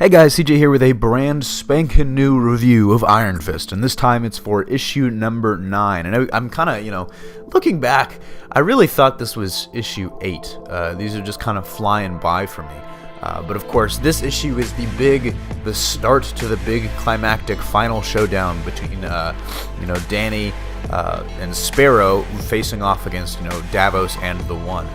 Hey guys, CJ here with a brand spanking new review of Iron Fist, and this time it's for issue number 9. And I'm kind of, looking back, I really thought this was issue 8. These are just kind of flying by for me. But of course, this issue is the start to the big climactic final showdown between, Danny and Sparrow facing off against, Davos and the One.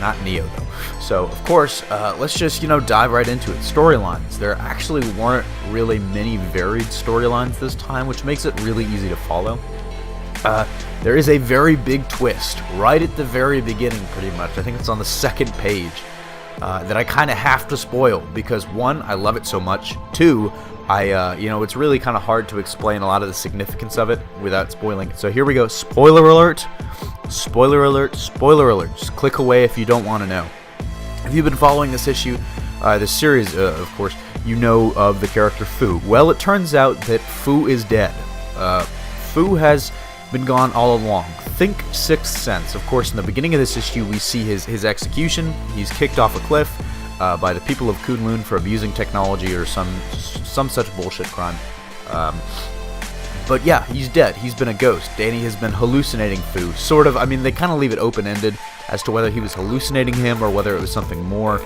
Not Neo, though. So, of course, let's just, dive right into it. Storylines. There actually weren't really many varied storylines this time, which makes it really easy to follow. There is a very big twist right at the very beginning, pretty much. I think it's on the second page that I kind of have to spoil because, one, I love it so much. Two, it's really kind of hard to explain a lot of the significance of it without spoiling it. So here we go. Spoiler alert. Spoiler alert. Spoiler alert. Just click away if you don't want to know. If you've been following this issue, this series, of course, you know of the character Fu. Well, it turns out that Fu is dead. Fu has been gone all along. Think Sixth Sense. Of course, in the beginning of this issue, we see his execution. He's kicked off a cliff by the people of Kunlun for abusing technology or some such bullshit crime. But yeah, he's dead. He's been a ghost. Danny has been hallucinating Fu. Sort of. I mean, they kind of leave it open-ended as to whether he was hallucinating him or whether it was something more.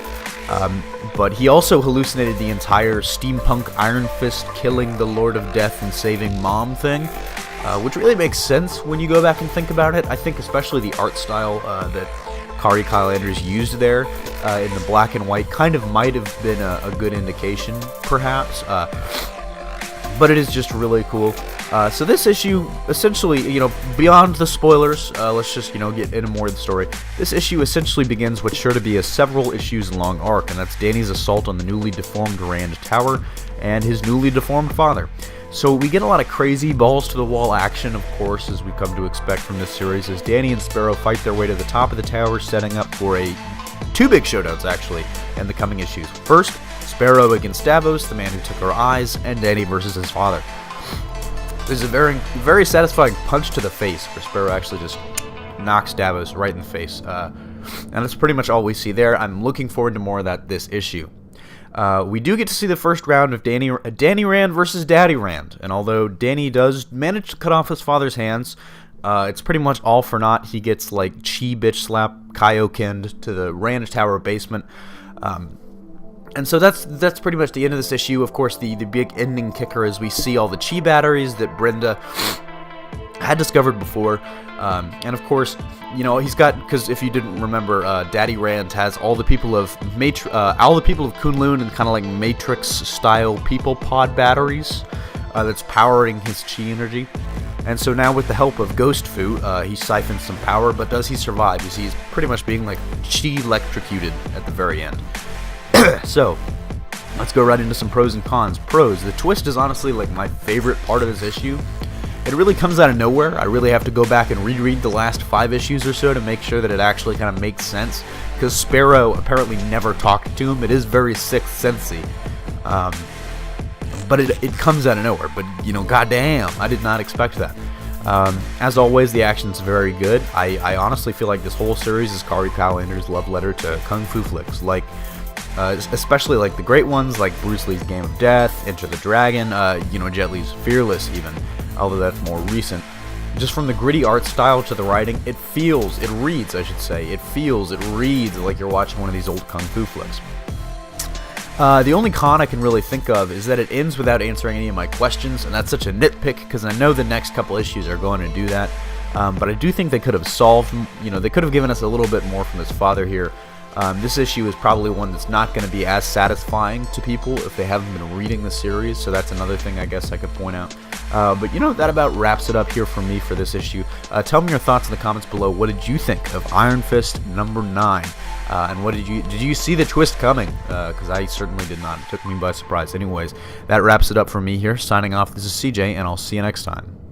But he also hallucinated the entire steampunk Iron Fist killing the Lord of Death and saving Mom thing, which really makes sense when you go back and think about it. I think especially the art style that Kyle Andrews used there in the black and white kind of might have been a good indication, perhaps. But it is just really cool. So this issue, essentially, beyond the spoilers, let's just, get into more of the story. This issue essentially begins what's sure to be a several issues long arc, and that's Danny's assault on the newly deformed Rand Tower and his newly deformed father. So we get a lot of crazy balls-to-the-wall action, of course, as we come to expect from this series, as Danny and Sparrow fight their way to the top of the tower, setting up for two big showdowns, actually, in the coming issues. First, Sparrow against Davos, the man who took our eyes, and Danny versus his father. This is a very, very satisfying punch to the face, where Sparrow actually just knocks Davos right in the face. And that's pretty much all we see there. I'm looking forward to more of that this issue. We do get to see the first round of Danny Rand versus Daddy Rand. And although Danny does manage to cut off his father's hands, it's pretty much all for naught. He gets, chi bitch slap Kaiokened to the Rand Tower basement. And so that's pretty much the end of this issue. Of course, the big ending kicker is we see all the chi batteries that Brenda had discovered before. And of course, he's got, because if you didn't remember, Daddy Rand has all the people of Kunlun and kind of like Matrix-style people pod batteries that's powering his chi energy. And so now with the help of Ghost Fu, he siphons some power, but does he survive? You see, he's pretty much being chi electrocuted at the very end. So, let's go right into some pros and cons. Pros, the twist is honestly my favorite part of this issue. It really comes out of nowhere. I really have to go back and reread the last 5 issues or so to make sure that it actually kind of makes sense, because Sparrow apparently never talked to him. It is very Sixth Sensey. But it comes out of nowhere. But, goddamn, I did not expect that. As always, the action's very good. I honestly feel like this whole series is Kyle Andrews' love letter to Kung Fu flicks. Especially the great ones like Bruce Lee's Game of Death, Enter the Dragon, Jet Li's Fearless even, although that's more recent. Just from the gritty art style to the writing, it reads like you're watching one of these old Kung Fu flicks. The only con I can really think of is that it ends without answering any of my questions, and that's such a nitpick because I know the next couple issues are going to do that. But I do think they could have solved, they could have given us a little bit more from his father here. This issue is probably one that's not going to be as satisfying to people if they haven't been reading the series, so that's another thing I guess I could point out. But that about wraps it up here for me for this issue. Tell me your thoughts in the comments below. What did you think of Iron Fist number 9? And what did you see the twist coming? Because I certainly did not. It took me by surprise. Anyways, that wraps it up for me here. Signing off, this is CJ, and I'll see you next time.